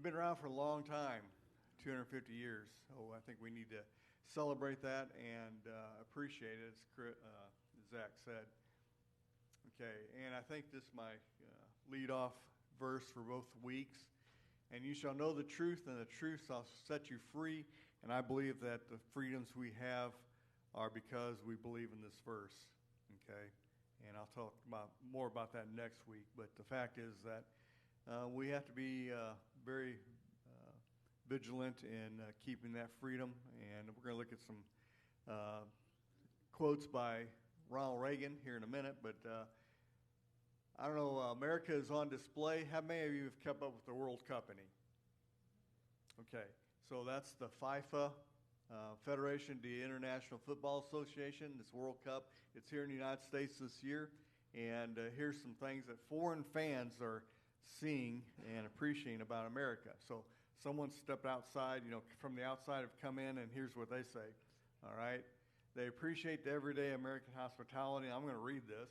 been around for a long time, 250 years. So I think we need to celebrate that and appreciate it, as Zach said. Okay, and I think this is my lead-off verse for both weeks. And you shall know the truth, and the truth shall set you free. And I believe that the freedoms we have are because we believe in this verse. Okay, and I'll talk more about that next week. But the fact is that we have to be very vigilant in keeping that freedom. And we're going to look at some quotes by Ronald Reagan here in a minute. But I don't know, America is on display. How many of you have kept up with the World Cup any? Okay, so that's the FIFA, Federation, the International Football Association, this World Cup. It's here in the United States this year. And here's some things that foreign fans are seeing and appreciating about America. So someone stepped outside, from the outside have come in, and here's what they say, all right? They appreciate the everyday American hospitality. I'm going to read this.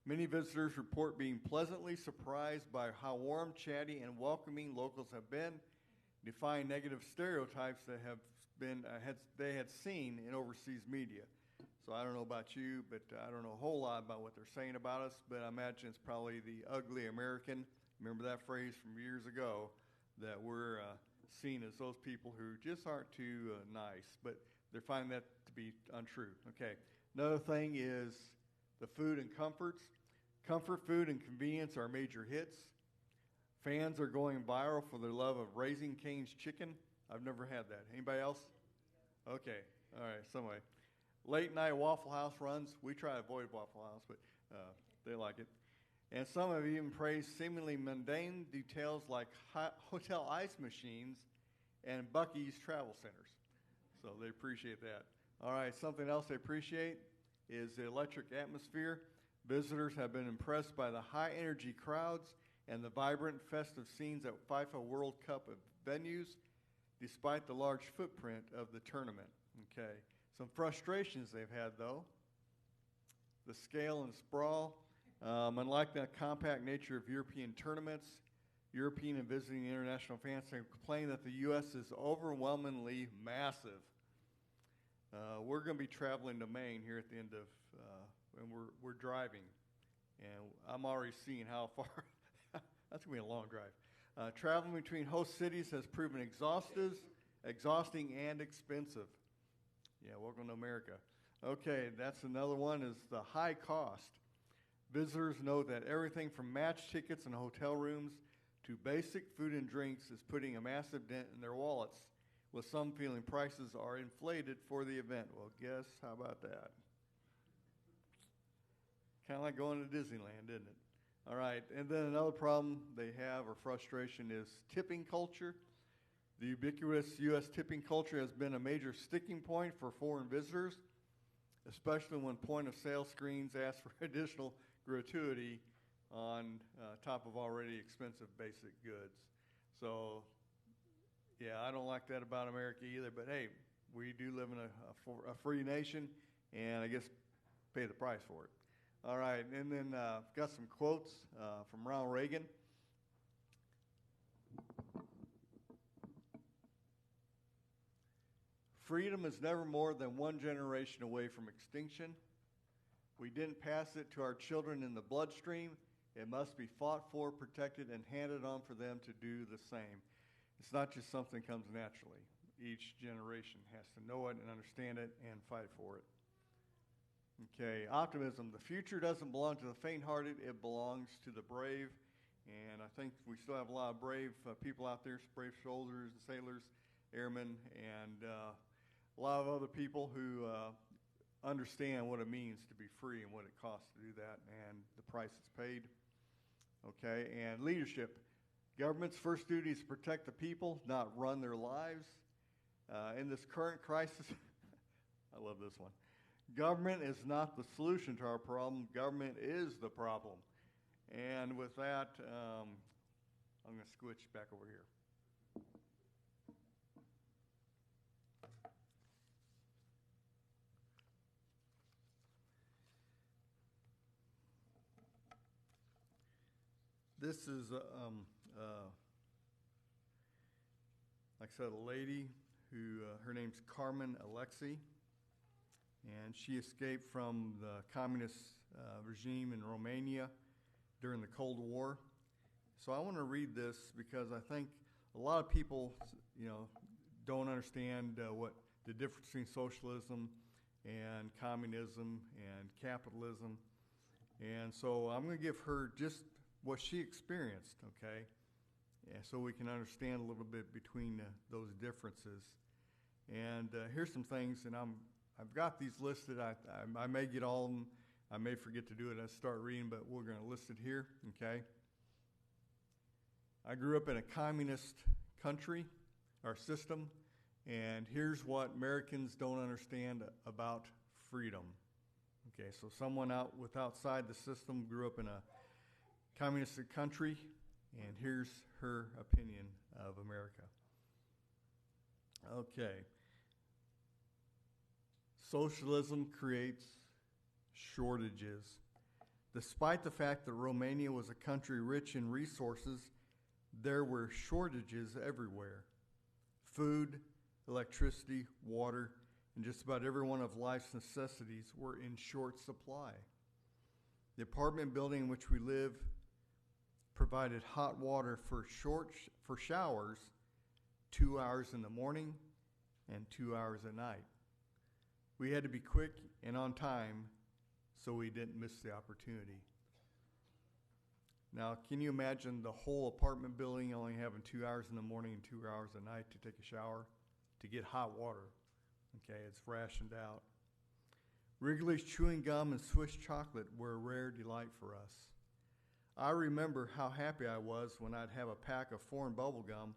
Many visitors report being pleasantly surprised by how warm, chatty, and welcoming locals have been, defying negative stereotypes that they had seen in overseas media. So I don't know about you, but I don't know a whole lot about what they're saying about us, but I imagine it's probably the ugly American. Remember that phrase from years ago, that we're seen as those people who just aren't too nice, but they're finding that to be untrue. Okay, another thing is the food and comforts. Comfort food and convenience are major hits. Fans are going viral for their love of Raising Cane's chicken. I've never had that. Anybody else? Okay, all right, somebody. Late night Waffle House runs. We try to avoid Waffle House, but they like it. And some have even praised seemingly mundane details like hotel ice machines and Buc-ee's travel centers. So they appreciate that. All right, something else they appreciate is the electric atmosphere. Visitors have been impressed by the high energy crowds and the vibrant festive scenes at FIFA World Cup venues, despite the large footprint of the tournament. Okay, some frustrations they've had though. The scale and sprawl. Unlike the compact nature of European tournaments, European and visiting international fans have complained that the U.S. is overwhelmingly massive. We're going to be traveling to Maine here at the end of, and we're driving, and I'm already seeing how far. That's going to be a long drive. Traveling between host cities has proven exhausting, and expensive. Yeah, welcome to America. Okay, that's another one is the high cost. Visitors know that everything from match tickets and hotel rooms to basic food and drinks is putting a massive dent in their wallets, with some feeling prices are inflated for the event. Well, guess how about that? Kind of like going to Disneyland, isn't it? All right, and then another problem they have or frustration is tipping culture. The ubiquitous U.S. tipping culture has been a major sticking point for foreign visitors, especially when point-of-sale screens ask for additional gratuity on top of already expensive basic goods. So, yeah, I don't like that about America either, but hey, we do live in a free nation, and I guess pay the price for it. All right, and then I've got some quotes from Ronald Reagan. Freedom is never more than one generation away from extinction. We didn't pass it to our children in the bloodstream. It must be fought for, protected, and handed on for them to do the same. It's not just something that comes naturally. Each generation has to know it and understand it and fight for it. Okay, optimism. The future doesn't belong to the faint-hearted. It belongs to the brave. And I think we still have a lot of brave people out there, brave soldiers and sailors, airmen, and a lot of other people who understand what it means to be free and what it costs to do that and the price it's paid. Okay, and leadership. Government's first duty is to protect the people, not run their lives. In this current crisis, I love this one. Government is not the solution to our problem. Government is the problem. And with that, I'm going to switch back over here. This is like I said, a lady who, her name's Carmen Alexei, and she escaped from the communist regime in Romania during the Cold War. So I want to read this because I think a lot of people, don't understand what the difference between socialism and communism and capitalism. And so I'm going to give her just what she experienced, okay? Yeah, so we can understand a little bit between those differences. And here's some things, and I've got these listed. I may get all of them. I may forget to do it as I start reading, but we're going to list it here, okay? I grew up in a communist country, our system, and here's what Americans don't understand about freedom. Okay, so someone outside the system grew up in a communist country, and here's her opinion of America. Okay. Socialism creates shortages. Despite the fact that Romania was a country rich in resources, there were shortages everywhere. Food, electricity, water, and just about every one of life's necessities were in short supply. The apartment building in which we live provided hot water for showers 2 hours in the morning and 2 hours at night. We had to be quick and on time so we didn't miss the opportunity. Now, can you imagine the whole apartment building only having 2 hours in the morning and 2 hours at night to take a shower, to get hot water? Okay, it's rationed out. Wrigley's chewing gum and Swiss chocolate were a rare delight for us. I remember how happy I was when I'd have a pack of foreign bubble gum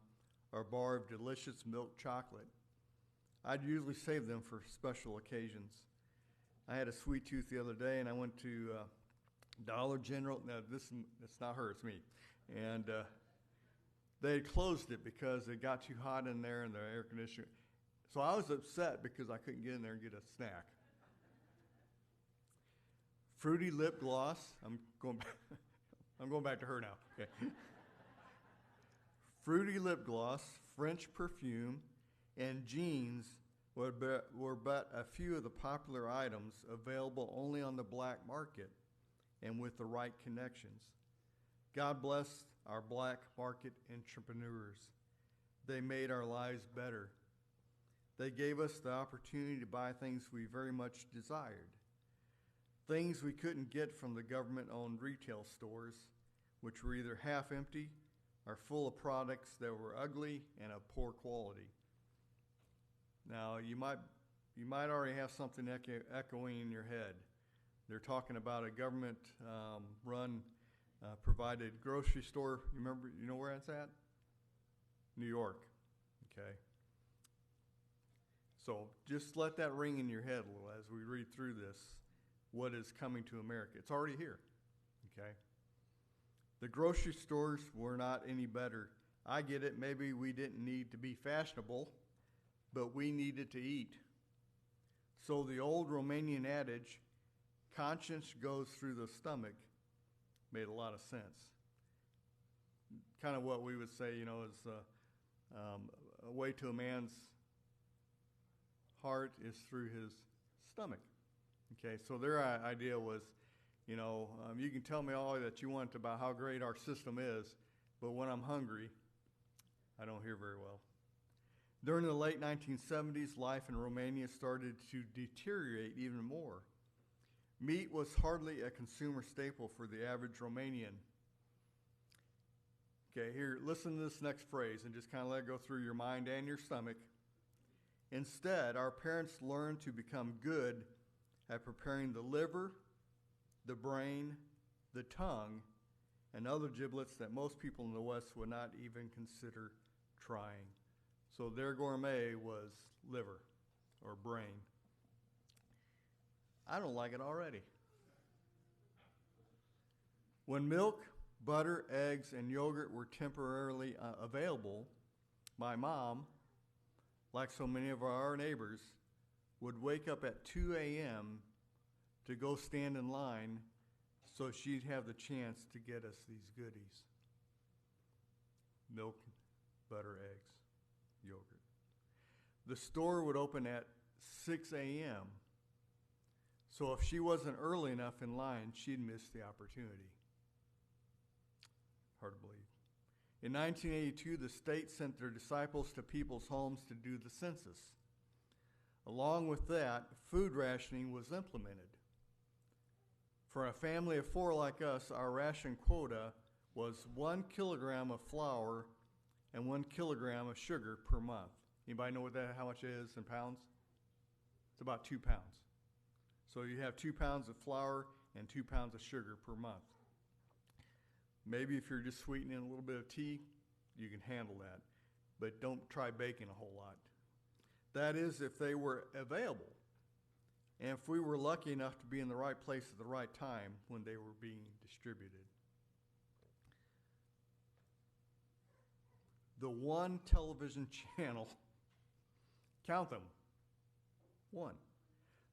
or a bar of delicious milk chocolate. I'd usually save them for special occasions. I had a sweet tooth the other day, and I went to Dollar General. Now, it's not her, it's me. And they had closed it because it got too hot in there and the air conditioner. So I was upset because I couldn't get in there and get a snack. Fruity lip gloss. I'm going back to her now. Okay. Fruity lip gloss, French perfume, and jeans were but a few of the popular items available only on the black market and with the right connections. God bless our black market entrepreneurs. They made our lives better. They gave us the opportunity to buy things we very much desired. Things we couldn't get from the government-owned retail stores, which were either half empty or full of products that were ugly and of poor quality. Now, you might already have something echoing in your head. They're talking about a government-run provided grocery store. You know where it's at? New York. Okay. So just let that ring in your head a little as we read through this. What is coming to America? It's already here. Okay. The grocery stores were not any better. I get it. Maybe we didn't need to be fashionable, but we needed to eat. So the old Romanian adage, conscience goes through the stomach, made a lot of sense. Kind of what we would say, is a way to a man's heart is through his stomach. Okay, so their idea was, you can tell me all that you want about how great our system is, but when I'm hungry, I don't hear very well. During the late 1970s, life in Romania started to deteriorate even more. Meat was hardly a consumer staple for the average Romanian. Okay, here, listen to this next phrase and just kind of let it go through your mind and your stomach. Instead, our parents learned to become good at preparing the liver, the brain, the tongue, and other giblets that most people in the West would not even consider trying. So their gourmet was liver or brain. I don't like it already. When milk, butter, eggs, and yogurt were temporarily available, my mom, like so many of our neighbors, would wake up at 2 a.m. to go stand in line so she'd have the chance to get us these goodies. Milk, butter, eggs. yogurt. The store would open at 6 a.m., so if she wasn't early enough in line, she'd miss the opportunity. Hard to believe. In 1982, the state sent their disciples to people's homes to do the census. Along with that, food rationing was implemented. For a family of 4 like us, our ration quota was 1 kilogram of flour and 1 kilogram of sugar per month. Anybody know how much it is in pounds? It's about 2 pounds. So you have 2 pounds of flour and 2 pounds of sugar per month. Maybe if you're just sweetening a little bit of tea, you can handle that. But don't try baking a whole lot. That is, if they were available. And if we were lucky enough to be in the right place at the right time when they were being distributed. The one television channel, count them, 1.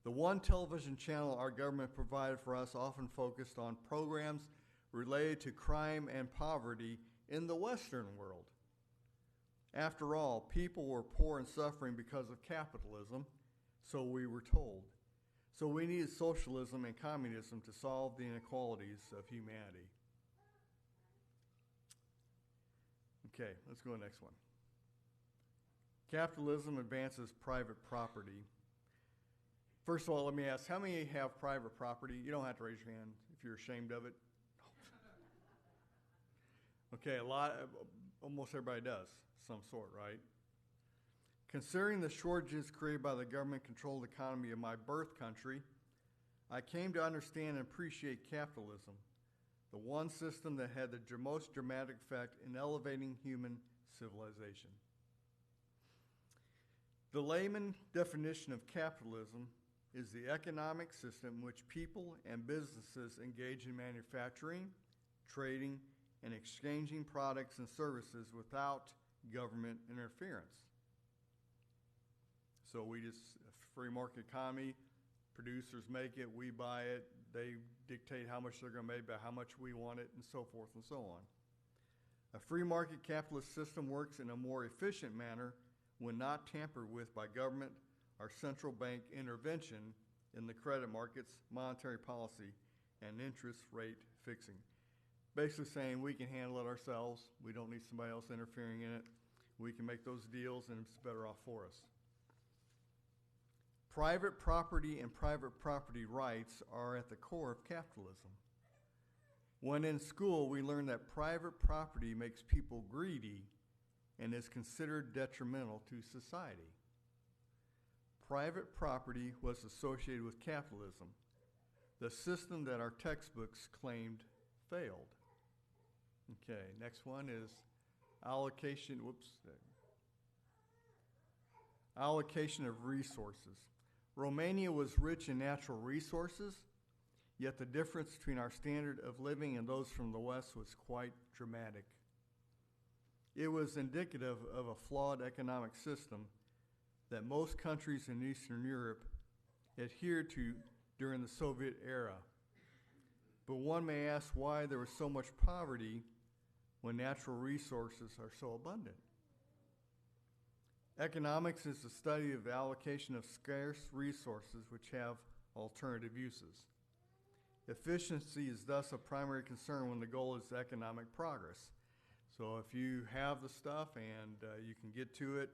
The one television channel our government provided for us often focused on programs related to crime and poverty in the Western world. After all, people were poor and suffering because of capitalism, so we were told. So we needed socialism and communism to solve the inequalities of humanity. Okay, let's go to the next one. Capitalism advances private property. First of all, let me ask, how many have private property? You don't have to raise your hand if you're ashamed of it. Okay, almost everybody does, some sort, right? Considering the shortages created by the government-controlled economy of my birth country, I came to understand and appreciate capitalism, the one system that had the most dramatic effect in elevating human civilization. The layman definition of capitalism is the economic system in which people and businesses engage in manufacturing, trading, and exchanging products and services without government interference. So we just, a free market economy, producers make it, we buy it, they dictate how much they're going to make, by how much we want it, and so forth and so on. A free market capitalist system works in a more efficient manner when not tampered with by government or central bank intervention in the credit markets, monetary policy, and interest rate fixing. Basically saying we can handle it ourselves, we don't need somebody else interfering in it, we can make those deals and it's better off for us. Private property and private property rights are at the core of capitalism. When in school, we learn that private property makes people greedy and is considered detrimental to society. Private property was associated with capitalism, the system that our textbooks claimed failed. Okay, next one is allocation of resources. Romania was rich in natural resources, yet the difference between our standard of living and those from the West was quite dramatic. It was indicative of a flawed economic system that most countries in Eastern Europe adhered to during the Soviet era. But one may ask why there was so much poverty when natural resources are so abundant. Economics is the study of the allocation of scarce resources which have alternative uses. Efficiency is thus a primary concern when the goal is economic progress. So if you have the stuff and you can get to it,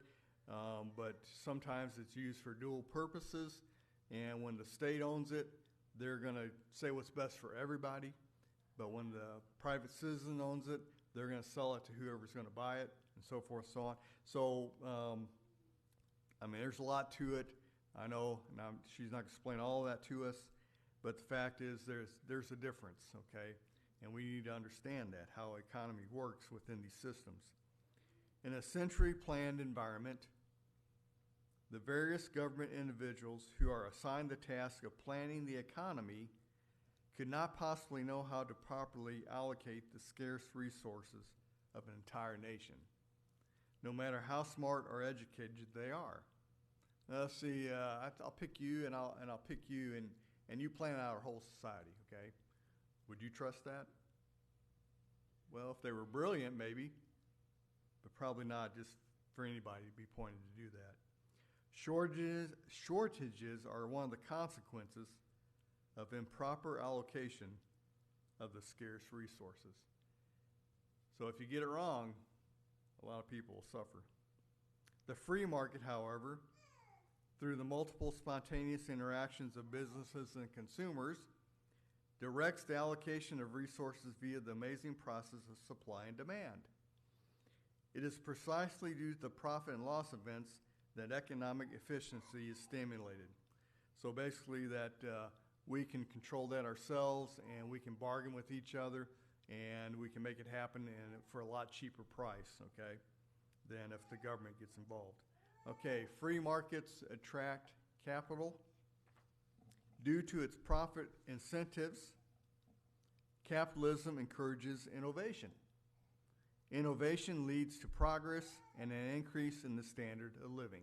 but sometimes it's used for dual purposes, and when the state owns it, they're going to say what's best for everybody, but when the private citizen owns it, they're going to sell it to whoever's going to buy it, and so forth and so on. So, there's a lot to it. I know she's not going to explain all of that to us, but the fact is there's a difference, okay? And we need to understand that, how economy works within these systems. In a century-planned environment, the various government individuals who are assigned the task of planning the economy could not possibly know how to properly allocate the scarce resources of an entire nation, no matter how smart or educated they are. Let's see, I'll pick you and I'll pick you and you plan out our whole society, okay? Would you trust that? Well, if they were brilliant, maybe, but probably not just for anybody to be pointed to do that. Shortages are one of the consequences of improper allocation of the scarce resources. So if you get it wrong, a lot of people will suffer. The free market, however, through the multiple spontaneous interactions of businesses and consumers, directs the allocation of resources via the amazing process of supply and demand. It is precisely due to the profit and loss events that economic efficiency is stimulated. So basically that we can control that ourselves, and we can bargain with each other, and we can make it happen and for a lot cheaper price, okay, than if the government gets involved. Okay, free markets attract capital. Due to its profit incentives, capitalism encourages innovation. Innovation leads to progress and an increase in the standard of living.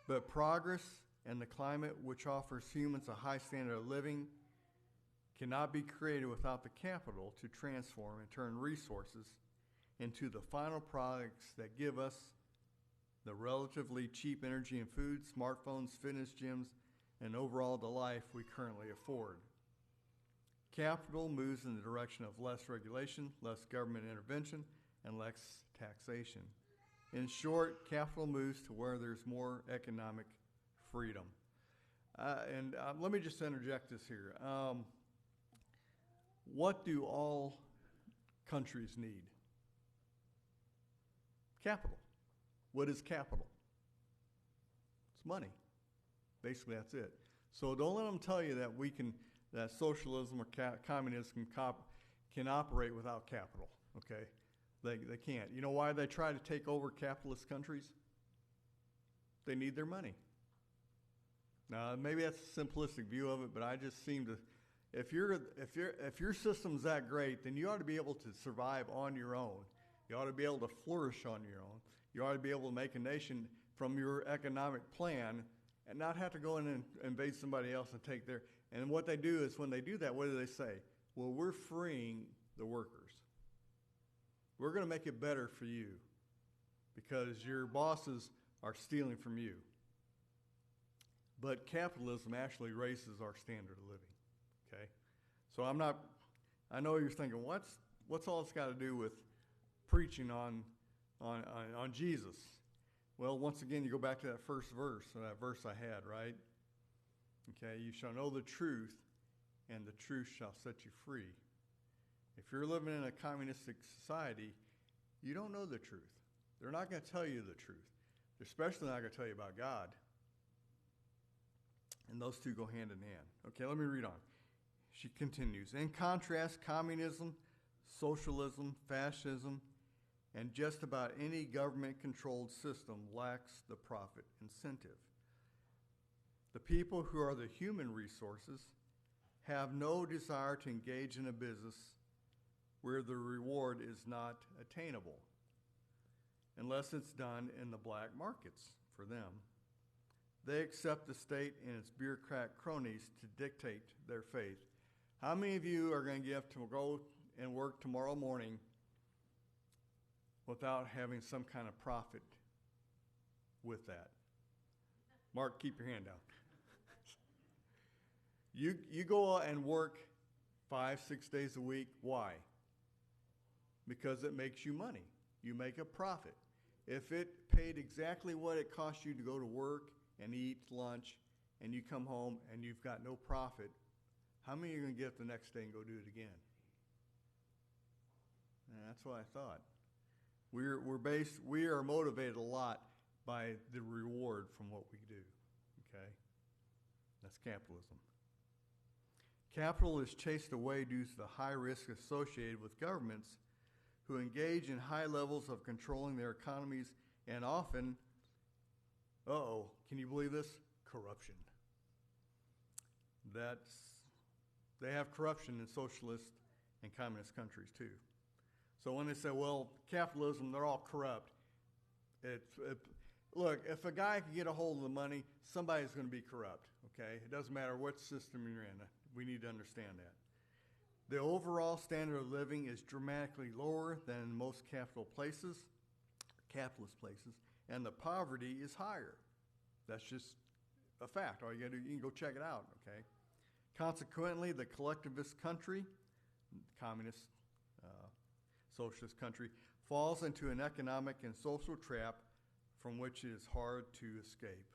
But progress and the climate which offers humans a high standard of living cannot be created without the capital to transform and turn resources into the final products that give us the relatively cheap energy and food, smartphones, fitness gyms, and overall the life we currently afford. Capital moves in the direction of less regulation, less government intervention, and less taxation. In short, capital moves to where there's more economic freedom. Let me just interject this here. What do all countries need? Capital. What is capital? It's money. Basically, that's it. So don't let them tell you that socialism or communism can operate without capital, okay? They can't. You know why they try to take over capitalist countries? They need their money. Now, maybe that's a simplistic view of it, but I just seem to, if your system's that great, then you ought to be able to survive on your own. You ought to be able to flourish on your own. You ought to be able to make a nation from your economic plan and not have to go in and invade somebody else and take their. And what they do is when they do that, what do they say? Well, we're freeing the workers. We're going to make it better for you because your bosses are stealing from you. But capitalism actually raises our standard of living, okay? So I know you're thinking, what's all this got to do with preaching on Jesus? Well, once again, you go back to that first verse, that verse I had, right? Okay, you shall know the truth, and the truth shall set you free. If you're living in a communistic society, you don't know the truth. They're not going to tell you the truth. They're especially not going to tell you about God. And those two go hand in hand. Okay, let me read on. She continues. In contrast, communism, socialism, fascism, and just about any government-controlled system lacks the profit incentive. The people who are the human resources have no desire to engage in a business where the reward is not attainable, unless it's done in the black markets for them. They accept the state and its bureaucrat cronies to dictate their faith. How many of you are going to get to go and work tomorrow morning without having some kind of profit with that? Mark, keep your hand down. You go and work 5-6 days a week. Why? Because it makes you money. You make a profit. If it paid exactly what it cost you to go to work and eat lunch, and you come home and you've got no profit, how many are you going to get the next day and go do it again? And that's what I thought. We are motivated a lot by the reward from what we do. Okay? That's capitalism. Capital is chased away due to the high risk associated with governments who engage in high levels of controlling their economies and often, can you believe this? Corruption. They have corruption in socialist and communist countries too. So when they say, well, capitalism, they're all corrupt. Look, if a guy can get a hold of the money, somebody's going to be corrupt, okay? It doesn't matter what system you're in. We need to understand that. The overall standard of living is dramatically lower than in most capital places. capitalist places, and the poverty is higher. That's just a fact. All you gotta do, you can go check it out, okay? Consequently, the collectivist country, communist, socialist country, falls into an economic and social trap from which it is hard to escape.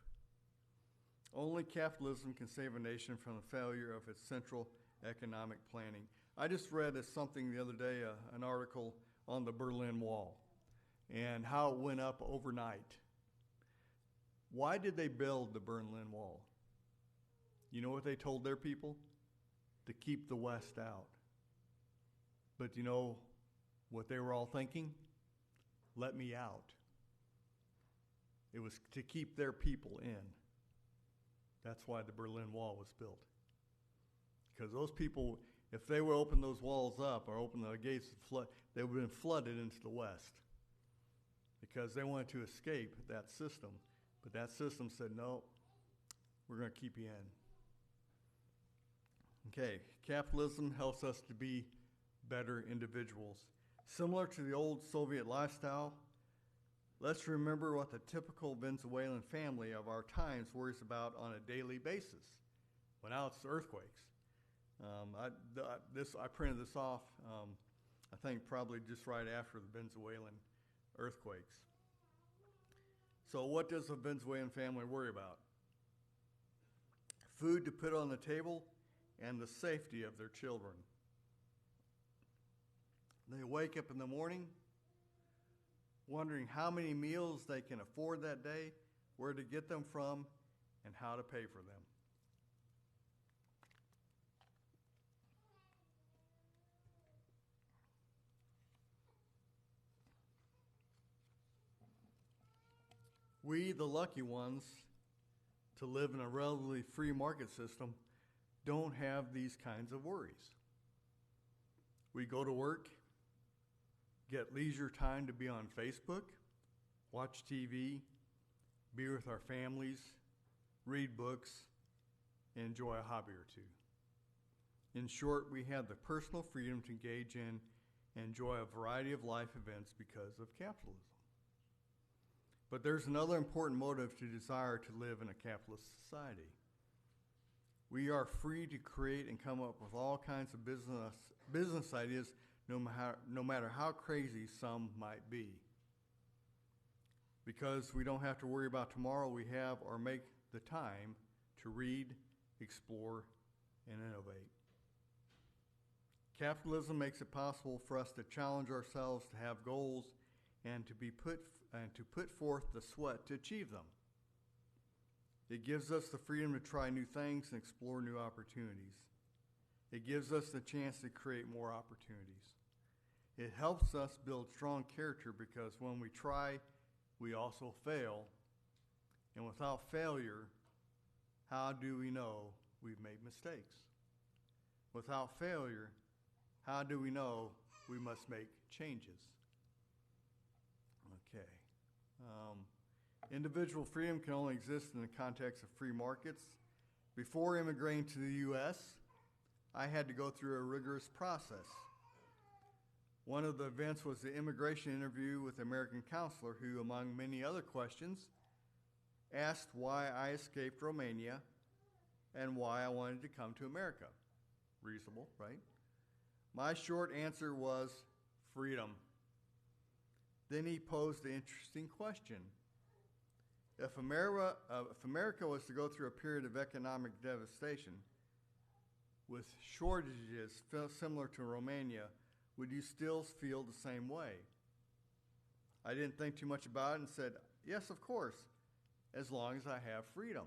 Only capitalism can save a nation from the failure of its central economic planning. I just read something the other day, an article on the Berlin Wall and how it went up overnight. Why did they build the Berlin Wall? You know what they told their people? To keep the West out. But you know what they were all thinking? Let me out. It was to keep their people in. That's why the Berlin Wall was built. Because those people, if they would open those walls up or open the gates, they would have been flooded into the West. Because they wanted to escape that system. But that system said, no, we're going to keep you in. Okay, capitalism helps us to be better individuals. Similar to the old Soviet lifestyle, let's remember what the typical Venezuelan family of our times worries about on a daily basis. Well, now it's earthquakes. I printed this off, I think probably just right after the Venezuelan earthquakes. So what does a Venezuelan family worry about? Food to put on the table and the safety of their children. They wake up in the morning wondering how many meals they can afford that day, where to get them from, and how to pay for them. We, the lucky ones, to live in a relatively free market system, don't have these kinds of worries. We go to work, get leisure time to be on Facebook, watch TV, be with our families, read books, and enjoy a hobby or two. In short, we have the personal freedom to engage in and enjoy a variety of life events because of capitalism. But there's another important motive to desire to live in a capitalist society. We are free to create and come up with all kinds of business ideas, no matter how crazy some might be. Because we don't have to worry about tomorrow, we have or make the time to read, explore, and innovate. Capitalism makes it possible for us to challenge ourselves, to have goals, and to put forth the sweat to achieve them. It gives us the freedom to try new things and explore new opportunities. It gives us the chance to create more opportunities. It helps us build strong character because when we try, we also fail. And without failure, how do we know we've made mistakes? Without failure, how do we know we must make changes? Okay. Individual freedom can only exist in the context of free markets. Before immigrating to the U.S., I had to go through a rigorous process. One of the events was the immigration interview with the American counselor who, among many other questions, asked why I escaped Romania and why I wanted to come to America. Reasonable, right? My short answer was freedom. Then he posed the interesting question. If America was to go through a period of economic devastation with shortages similar to Romania, would you still feel the same way? I didn't think too much about it and said, yes, of course, as long as I have freedom.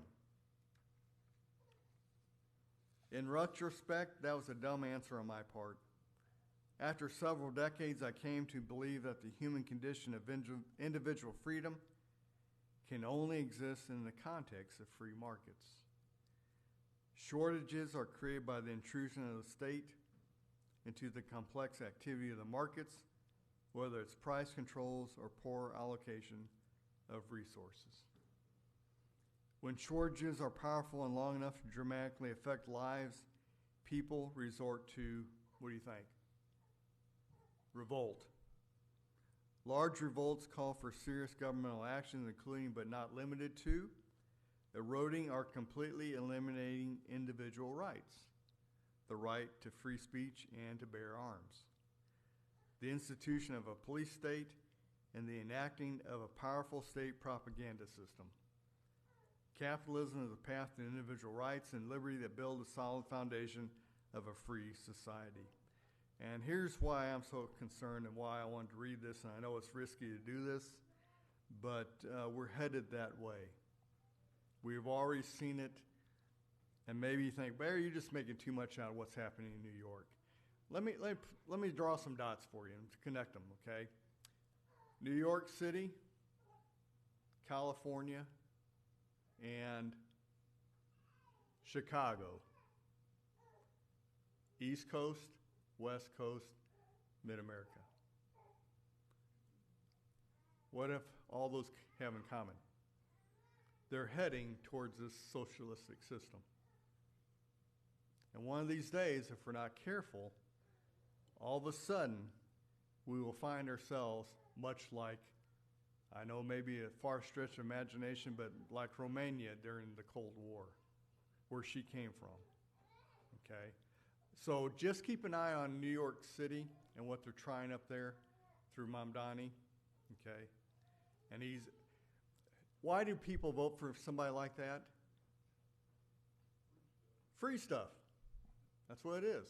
In retrospect, that was a dumb answer on my part. After several decades, I came to believe that the human condition of individual freedom can only exist in the context of free markets. Shortages are created by the intrusion of the state into the complex activity of the markets, whether it's price controls or poor allocation of resources. When shortages are powerful and long enough to dramatically affect lives, people resort to, what do you think? Revolt. Large revolts call for serious governmental actions, including but not limited to eroding or completely eliminating individual rights, the right to free speech and to bear arms, the institution of a police state, and the enacting of a powerful state propaganda system. Capitalism is a path to individual rights and liberty that build a solid foundation of a free society. And here's why I'm so concerned and why I wanted to read this, and I know it's risky to do this, but we're headed that way. We've already seen it, and maybe you think, Barry, you're just making too much out of what's happening in New York. Let me draw some dots for you and connect them, okay? New York City, California, and Chicago. East Coast, West Coast, Mid-America. What if all those have in common? They're heading towards this socialistic system. And one of these days, if we're not careful, all of a sudden, we will find ourselves much like, I know maybe a far stretch of imagination, but like Romania during the Cold War, where she came from, okay? So just keep an eye on New York City and what they're trying up there through Mamdani, okay? And why do people vote for somebody like that? Free stuff. That's what it is.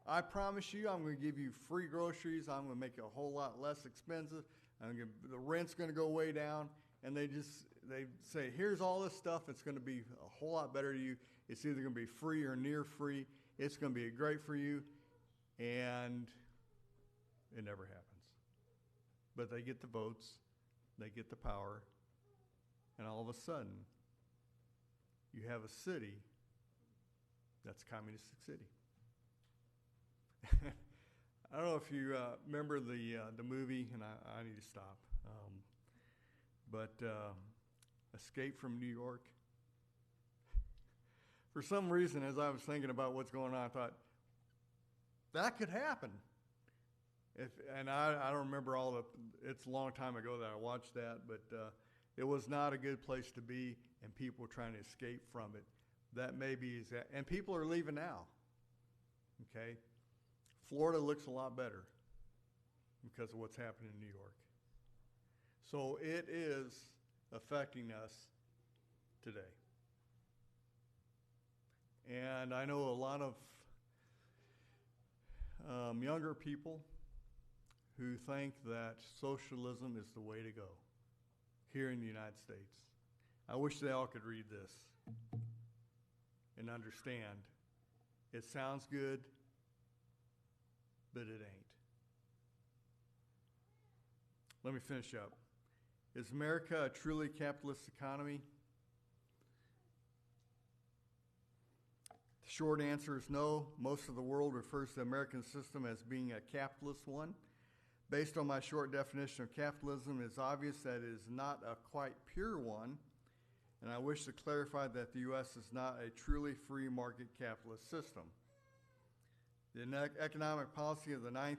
I promise you, I'm going to give you free groceries. I'm going to make it a whole lot less expensive. The rent's going to go way down. And they say, here's all this stuff. It's going to be a whole lot better to you. It's either going to be free or near free. It's going to be great for you. And it never happens. But they get the votes. They get the power. And all of a sudden, you have a city that's a communistic city. I don't know if you remember the movie, and I need to stop, but Escape from New York. For some reason, as I was thinking about what's going on, I thought, that could happen. And I don't remember it's a long time ago that I watched that, but it was not a good place to be, and people were trying to escape from it. That maybe is that, and people are leaving now, okay? Florida looks a lot better because of what's happening in New York. So it is affecting us today. And I know a lot of younger people who think that socialism is the way to go here in the United States. I wish they all could read this and understand. It sounds good, but it ain't. Let me finish up. Is America a truly capitalist economy? The short answer is no. Most of the world refers to the American system as being a capitalist one. Based on my short definition of capitalism, it is obvious that it is not a quite pure one, and I wish to clarify that the U.S. is not a truly free market capitalist system. The economic policy of the 19th